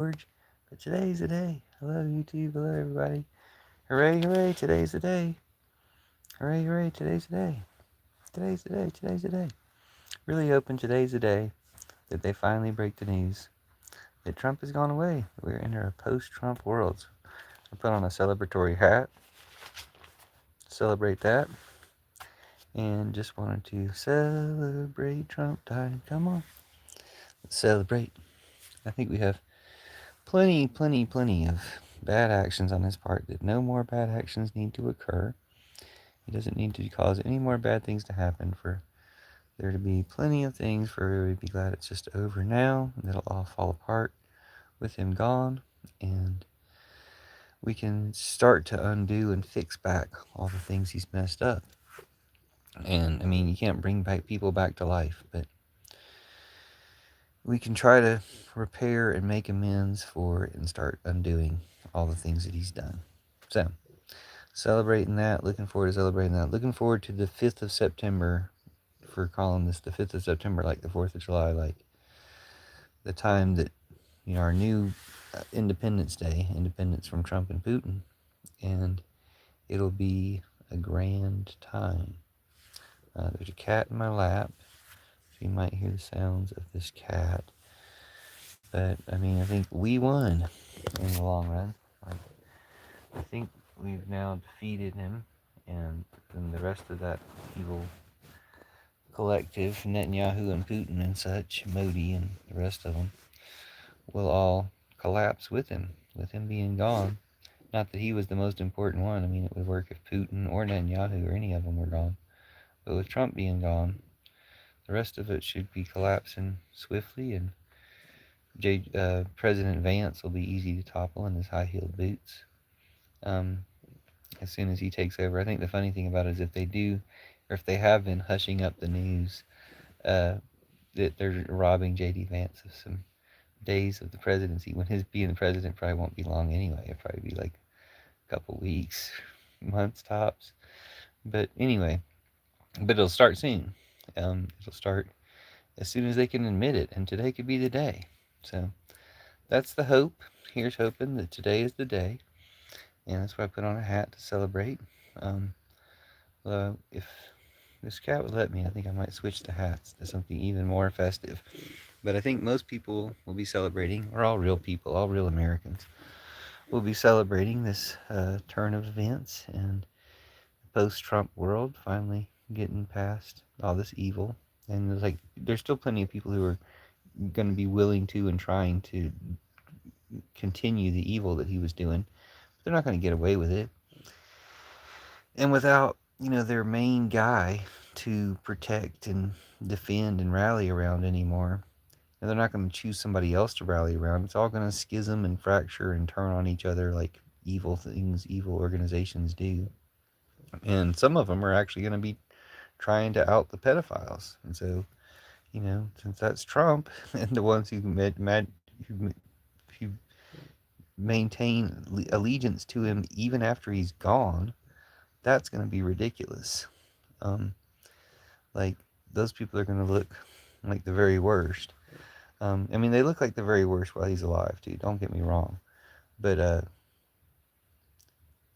George, but today's the day. Hello, YouTube. Hello, everybody. Hooray, hooray, today's the day. Hooray, hooray, today's the day. Today's the day, today's the day. Really hoping today's the day that they finally break the news that Trump has gone away. We're in a post-Trump world. I put on a celebratory hat, celebrate that, and just wanted to celebrate Trump died. Come on, let's celebrate. I think we have plenty of bad actions on his part, that no more bad actions need to occur. He doesn't need to cause any more bad things to happen for there to be plenty of things for everybody to be glad it's just over now, and it'll all fall apart with him gone, and we can start to undo and fix back all the things he's messed up. And I mean, you can't bring back people back to life, but we can try to repair and make amends for it and start undoing all the things that he's done. So, celebrating that, looking forward to celebrating that, looking forward to the 5th of September, for calling this the 5th of September, like the 4th of July, like the time that, our new Independence Day, independence from Trump and Putin, and it'll be a grand time. There's a cat in my lap, so you might hear the sounds of this cat, but I mean, I think we won in the long run. I think we've now defeated him, and then the rest of that evil collective, Netanyahu and Putin and such, Modi and the rest of them, will all collapse with him being gone. Not that he was the most important one. I mean, it would work if Putin or Netanyahu or any of them were gone. But with Trump being gone, the rest of it should be collapsing swiftly, and President Vance will be easy to topple in his high-heeled boots as soon as he takes over. I think the funny thing about it is if they do, or if they have been hushing up the news that they're robbing J.D. Vance of some days of the presidency, when his being the president probably won't be long anyway. It'll probably be like a couple weeks, months tops. But anyway, but it'll start soon. It'll start as soon as they can admit it, and today could be the day. So that's the hope. Here's hoping that today is the day, and that's why I put on a hat to celebrate. If this cat would let me, I think I might switch the hats to something even more festive. But I think most people will be celebrating, or all real people, all real Americans, will be celebrating this turn of events and post-Trump world finally getting past all this evil. And there's still plenty of people who are going to be willing to and trying to continue the evil that he was doing. But they're not going to get away with it. And without, their main guy to protect and defend and rally around anymore, and they're not going to choose somebody else to rally around. It's all going to schism and fracture and turn on each other like evil things, evil organizations do. And some of them are actually going to be trying to out the pedophiles. And so, since that's Trump and the ones who maintain allegiance to him even after he's gone, that's going to be ridiculous. Like, those people are going to look like the very worst. I mean, they look like the very worst while he's alive, too. Don't get me wrong. But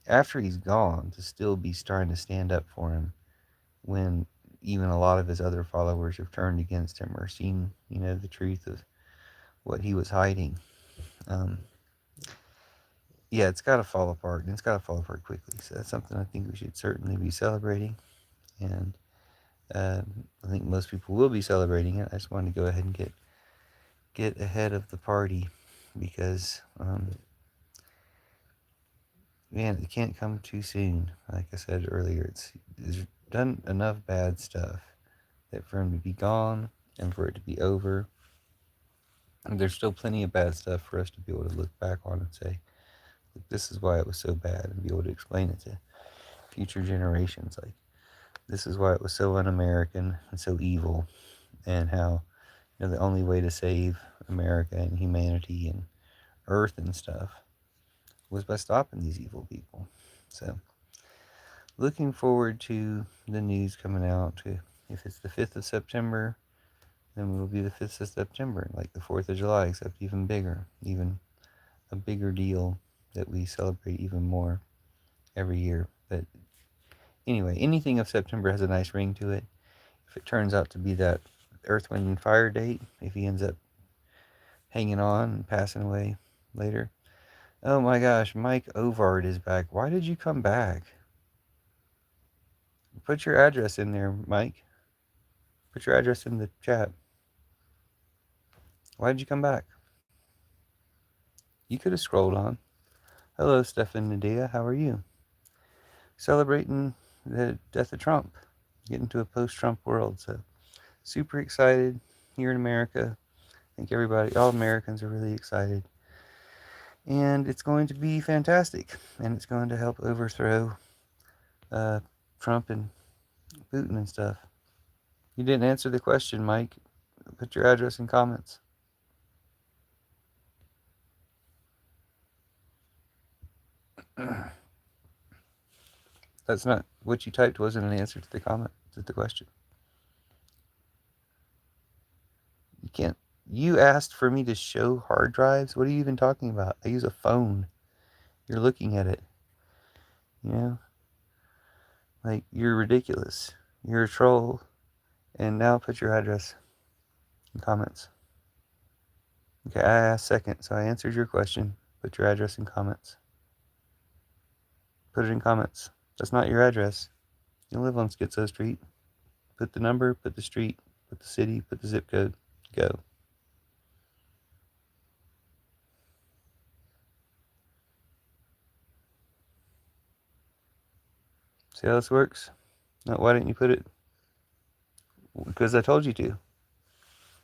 after he's gone, to still be starting to stand up for him when even a lot of his other followers have turned against him or seen, the truth of what he was hiding. Yeah, it's got to fall apart, and it's got to fall apart quickly. So that's something I think we should certainly be celebrating, and I think most people will be celebrating it. I just wanted to go ahead and get ahead of the party because, man, it can't come too soon. Like I said earlier, it's done enough bad stuff that for him to be gone and for it to be over, there's still plenty of bad stuff for us to be able to look back on and say, this is why it was so bad, and be able to explain it to future generations. Like, this is why it was so un-American and so evil, and how, the only way to save America and humanity and Earth and stuff was by stopping these evil people. So, looking forward to the news coming out. If it's the 5th of September, then it'll be the 5th of September, like the 4th of July, except even bigger, even a bigger deal that we celebrate even more every year. But anyway, anything of September has a nice ring to it. If it turns out to be that Earth, Wind, and Fire date, if he ends up hanging on and passing away later. Oh my gosh, Mike Ovard is back. Why did you come back? Put your address in there, Mike. Put your address in the chat. Why did you come back? You could have scrolled on. Hello, Stefan Nadia. How are you? Celebrating the death of Trump. Getting to a post-Trump world. So super excited here in America. I think everybody, all Americans are really excited. And it's going to be fantastic. And it's going to help overthrow Trump and Putin and stuff. You didn't answer the question, Mike. Put your address in comments. That's not what you typed. Wasn't an answer to the comment, to the question. You can't. You asked for me to show hard drives. What are you even talking about? I use a phone. You're looking at it. You know, like you're ridiculous. You're a troll. And now put your address in comments. Okay, I asked second, so I answered your question. Put your address in comments. Put it in comments. That's not your address. You don't live on Schizo Street. Put the number, put the street, put the city, put the zip code. Go. See how this works? No, why didn't you put it? Because I told you to.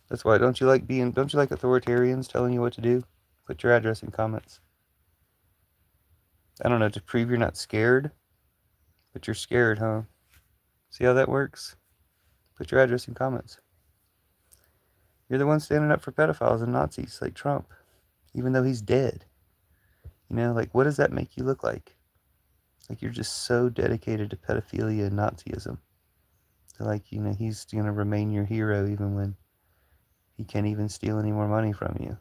That's why. Don't you like authoritarians telling you what to do? Put your address in comments. I don't know, to prove you're not scared. But you're scared, huh? See how that works? Put your address in comments. You're the one standing up for pedophiles and Nazis like Trump, even though he's dead. You know, like, what does that make you look like? Like, you're just so dedicated to pedophilia and Nazism. So, like, you know, he's going to remain your hero even when he can't even steal any more money from you.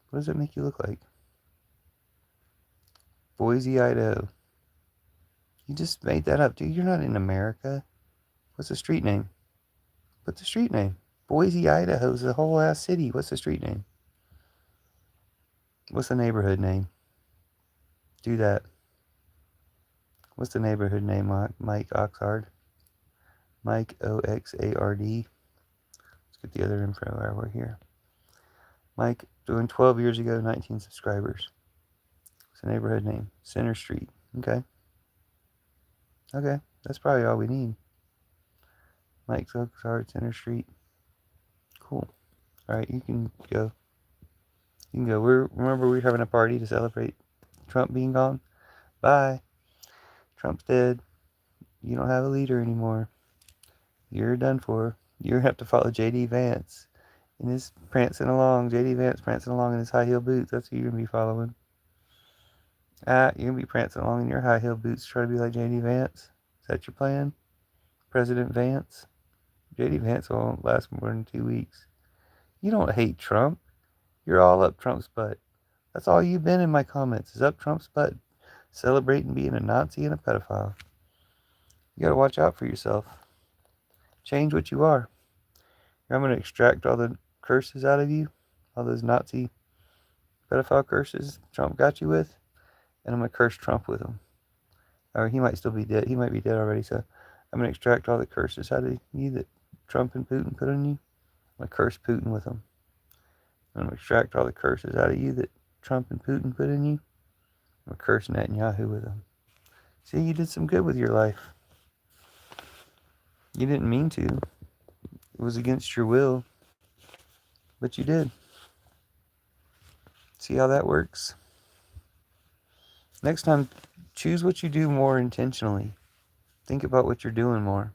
What does that make you look like? Boise, Idaho. You just made that up, dude. You're not in America. What's the street name? Put the street name. Boise, Idaho's a whole ass city. What's the street name? What's the neighborhood name? Do that. What's the neighborhood name, Mike Oxard? Mike Oxard. Let's get the other info while we're here. Mike, doing 12 years ago, 19 subscribers. What's the neighborhood name? Center Street. Okay. Okay, that's probably all we need. Mike Oxard, Center Street. Cool. All right, you can go. You can go. Remember we're having a party to celebrate Trump being gone? Bye. Trump's dead. You don't have a leader anymore. You're done for. You have to follow J.D. Vance. And his prancing along. J.D. Vance prancing along in his high heel boots. That's who you're going to be following. You're going to be prancing along in your high heel boots trying to be like J.D. Vance. Is that your plan? President Vance? J.D. Vance won't last more than 2 weeks. You don't hate Trump. You're all up Trump's butt. That's all you've been in my comments, is up Trump's butt. Celebrating being a Nazi and a pedophile. You gotta watch out for yourself. Change what you are. I'm gonna extract all the curses out of you. All those Nazi pedophile curses Trump got you with. And I'm gonna curse Trump with them. Or he might still be dead. He might be dead already, so I'm gonna extract all the curses out of you that Trump and Putin put on you. I'm gonna curse Putin with them. I'm gonna extract all the curses out of you that Trump and Putin put in you. I'm gonna curse Netanyahu with them. See, you did some good with your life. You didn't mean to. It was against your will. But you did. See how that works? Next time, choose what you do more intentionally. Think about what you're doing more.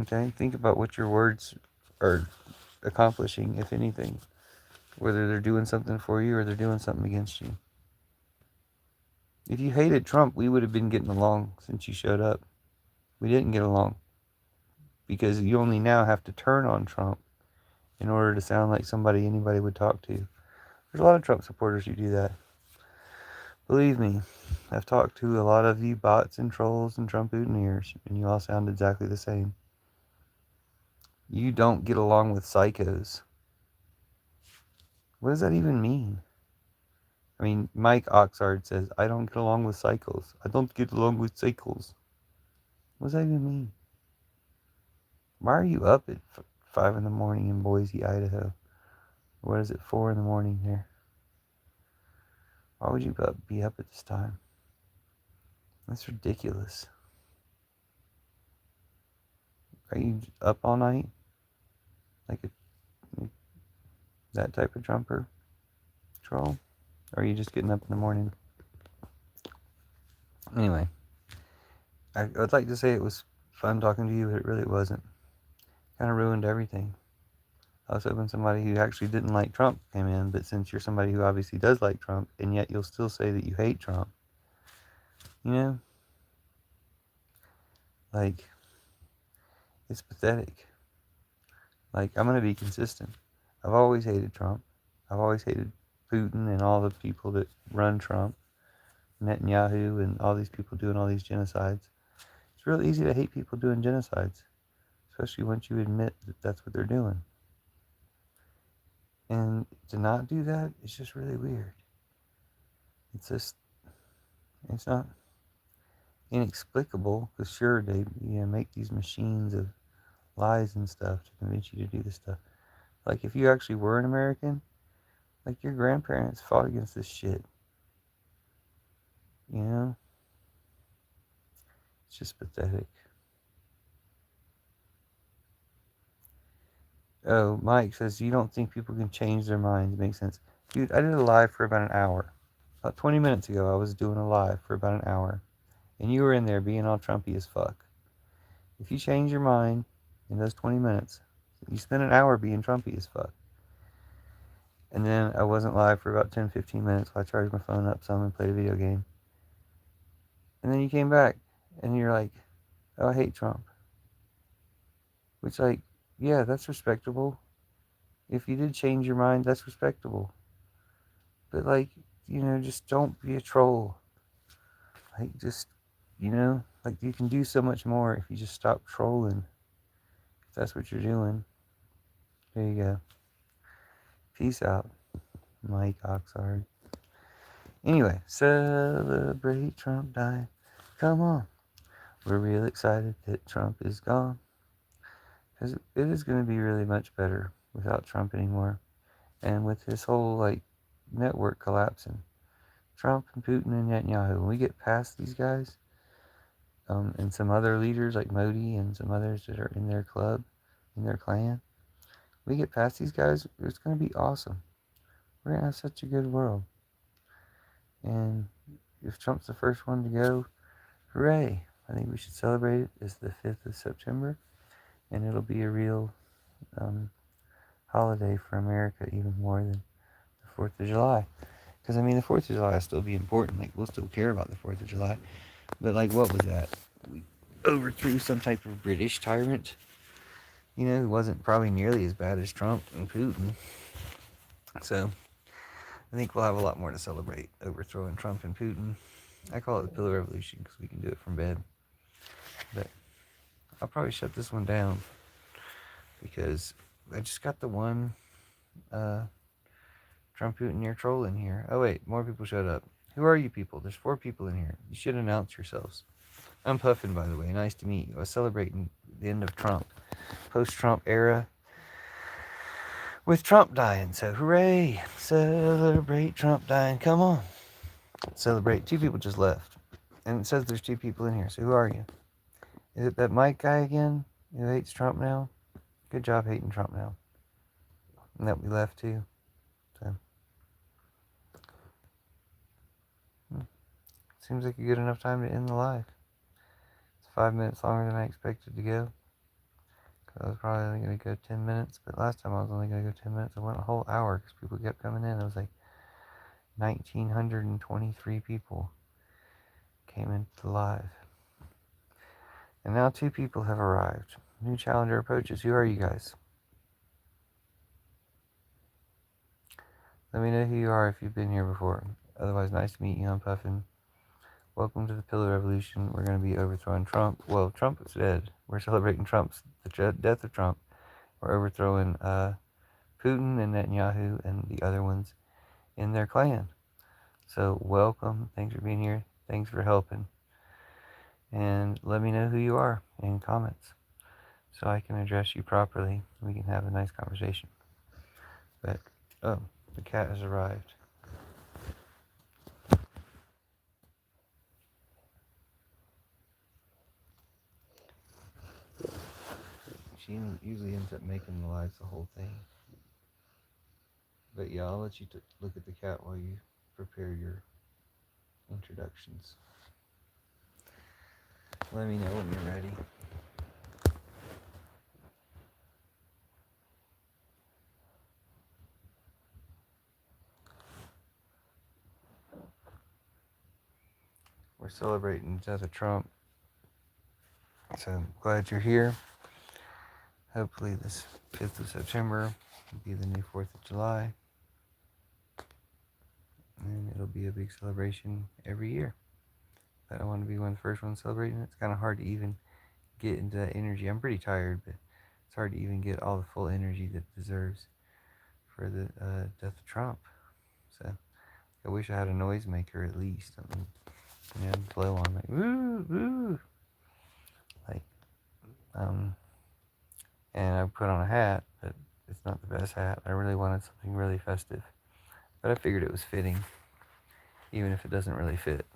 Okay? Think about what your words are accomplishing, if anything. Whether they're doing something for you or they're doing something against you. If you hated Trump, we would have been getting along since you showed up. We didn't get along. Because you only now have to turn on Trump in order to sound like somebody anybody would talk to. There's a lot of Trump supporters who do that. Believe me, I've talked to a lot of you bots and trolls and Trump-ootiniers, and you all sound exactly the same. You don't get along with psychos. What does that even mean? I mean, Mike Oxard says, I don't get along with cycles. I don't get along with cycles. What does that even mean? Why are you up at 5 in the morning in Boise, Idaho? What is it, 4 in the morning there? Why would you be up at this time? That's ridiculous. Are you up all night? Like that type of Trumper troll? Or are you just getting up in the morning? Anyway, I'd like to say it was fun talking to you, but it really wasn't. Kind of ruined everything. I was hoping somebody who actually didn't like Trump came in, but since you're somebody who obviously does like Trump, and yet you'll still say that you hate Trump, you know? Like, it's pathetic. Like, I'm going to be consistent. I've always hated Trump. I've always hated Putin and all the people that run Trump, Netanyahu, and all these people doing all these genocides. It's real easy to hate people doing genocides, especially once you admit that that's what they're doing. And to not do that is just really weird. It's not inexplicable, because sure, they make these machines of lies and stuff to convince you to do this stuff. Like, if you actually were an American, like, your grandparents fought against this shit. You know? It's just pathetic. Oh, Mike says, you don't think people can change their minds. Makes sense. Dude, I did a live for about an hour. About 20 minutes ago, I was doing a live for about an hour. And you were in there being all Trumpy as fuck. If you change your mind in those 20 minutes, you spent an hour being Trumpy as fuck. And then I wasn't live for about 10-15 minutes while I charged my phone up some and played a video game. And then you came back and you're like, oh, I hate Trump. Which, like, yeah, that's respectable. If you did change your mind, that's respectable. But, like, just don't be a troll. Like, just, like, you can do so much more if you just stop trolling. If that's what you're doing. There you go. Peace out, Mike Oxard. Anyway, celebrate Trump dying. Come on. We're real excited that Trump is gone. Because it is going to be really much better without Trump anymore. And with his whole, like, network collapsing. Trump and Putin and Netanyahu, when we get past these guys, and some other leaders like Modi and some others that are in their club, in their clan, we get past these guys, it's going to be awesome. We're going to have such a good world. And if Trump's the first one to go, hooray. I think we should celebrate it. It's the 5th of September, and it'll be a real holiday for America, even more than the 4th of July. Because, I mean, the 4th of July will still be important. Like, we'll still care about the 4th of July. But, like, what was that? We overthrew some type of British tyrant, who wasn't probably nearly as bad as Trump and Putin. So, I think we'll have a lot more to celebrate overthrowing Trump and Putin. I call it the Pillar Revolution because we can do it from bed. But I'll probably shut this one down because I just got the one Trump Putin near troll in here. Oh wait, more people showed up. Who are you people? There's 4 people in here. You should announce yourselves. I'm Puffin, by the way. Nice to meet you. I was celebrating the end of Trump. Post-Trump era with Trump dying. So hooray. Celebrate Trump dying. Come on. Celebrate. 2 people just left. And it says there's 2 people in here. So who are you? Is it that Mike guy again who hates Trump now? Good job hating Trump now. And that we left too. So seems like a good enough time to end the live. It's 5 minutes longer than I expected to go. Cause I was probably only going to go 10 minutes. But last time I was only going to go 10 minutes. I went a whole hour because people kept coming in. It was like 1,923 people came into the live. And now 2 people have arrived. New challenger approaches. Who are you guys? Let me know who you are if you've been here before. Otherwise, nice to meet you. I'm Puffin. Welcome to the Pillar Revolution. We're going to be overthrowing Trump. Well, Trump is dead. We're celebrating the death of Trump. We're overthrowing Putin and Netanyahu and the other ones in their clan. So welcome. Thanks for being here. Thanks for helping. And let me know who you are in comments so I can address you properly. We can have a nice conversation. But, oh, the cat has arrived. She usually ends up making the lives the whole thing. But yeah, I'll let you look at the cat while you prepare your introductions. Let me know when you're ready. We're celebrating the death of Trump. So I'm glad you're here. Hopefully this 5th of September will be the new 4th of July. And it'll be a big celebration every year. But I want to be one of the first ones celebrating it. It's kind of hard to even get into that energy. I'm pretty tired, but it's hard to even get all the full energy that it deserves for the death of Trump. So I wish I had a noisemaker at least. Something, blow on like woo woo. Like and I put on a hat, but it's not the best hat. I really wanted something really festive, but I figured it was fitting, even if it doesn't really fit.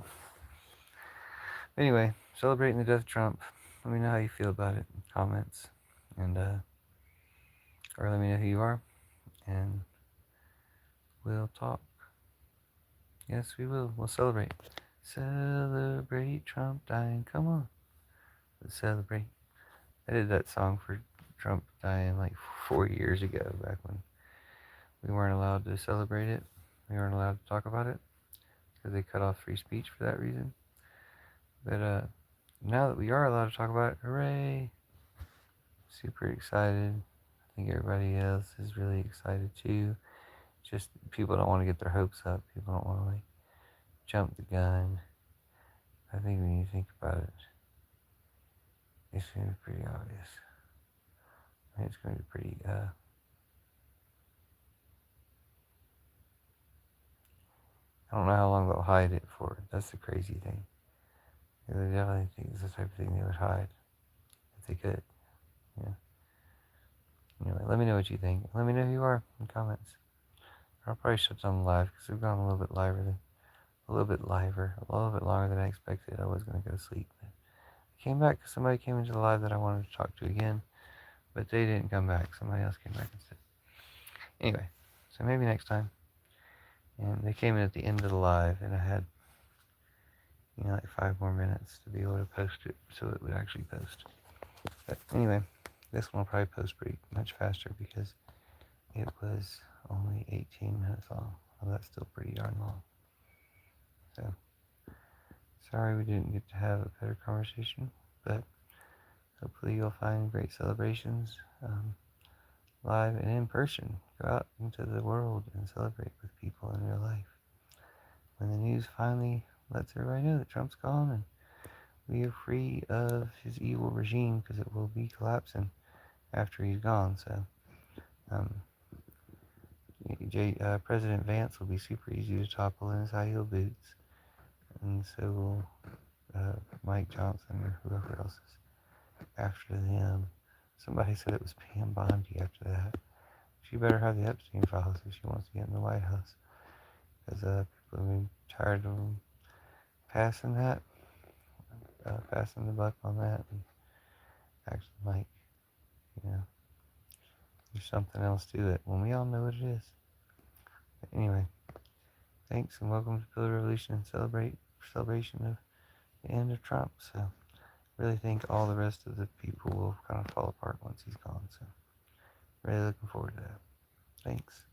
Anyway, celebrating the death of Trump. Let me know how you feel about it in comments, and or let me know who you are, and we'll talk. Yes, we will. We'll celebrate. Celebrate Trump dying. Come on, let's celebrate. I did that song for Trump dying like 4 years ago, back when we weren't allowed to celebrate it. We weren't allowed to talk about it because they cut off free speech for that reason. But now that we are allowed to talk about it, hooray! Super excited. I think everybody else is really excited too. Just people don't want to get their hopes up. People don't want to like jump the gun. I think when you think about it, it's going to be pretty obvious. I think it's going to be pretty, I don't know how long they'll hide it for. That's the crazy thing. They definitely think it's the type of thing they would hide if they could. Yeah. Anyway, let me know what you think. Let me know who you are in comments. I'll probably shut down the live because we've gone a little bit liver, a little bit longer than I expected. I was going to go to sleep. But I came back because somebody came into the live that I wanted to talk to again, but they didn't come back. Somebody else came back instead. Anyway, so maybe next time. And they came in at the end of the live, and I had, like 5 more minutes to be able to post it so it would actually post. But anyway, this one will probably post pretty much faster because it was only 18 minutes long. Well, that's still pretty darn long. So, sorry we didn't get to have a better conversation, but hopefully you'll find great celebrations live and in person. Go out into the world and celebrate with people in real life. When the news finally lets everybody know that Trump's gone and we are free of his evil regime, because it will be collapsing after he's gone. So, President Vance will be super easy to topple in his high heel boots, and so will Mike Johnson or whoever else is after them. Somebody said it was Pam Bondi after that. She better have the Epstein files if she wants to get in the White House, because people have been tired of them passing the buck on that, and acting like, there's something else to it when we all know what it is. But anyway, thanks and welcome to Pillar Revolution and celebration of the end of Trump. So really think all the rest of the people will kind of fall apart once he's gone. So really looking forward to that. Thanks.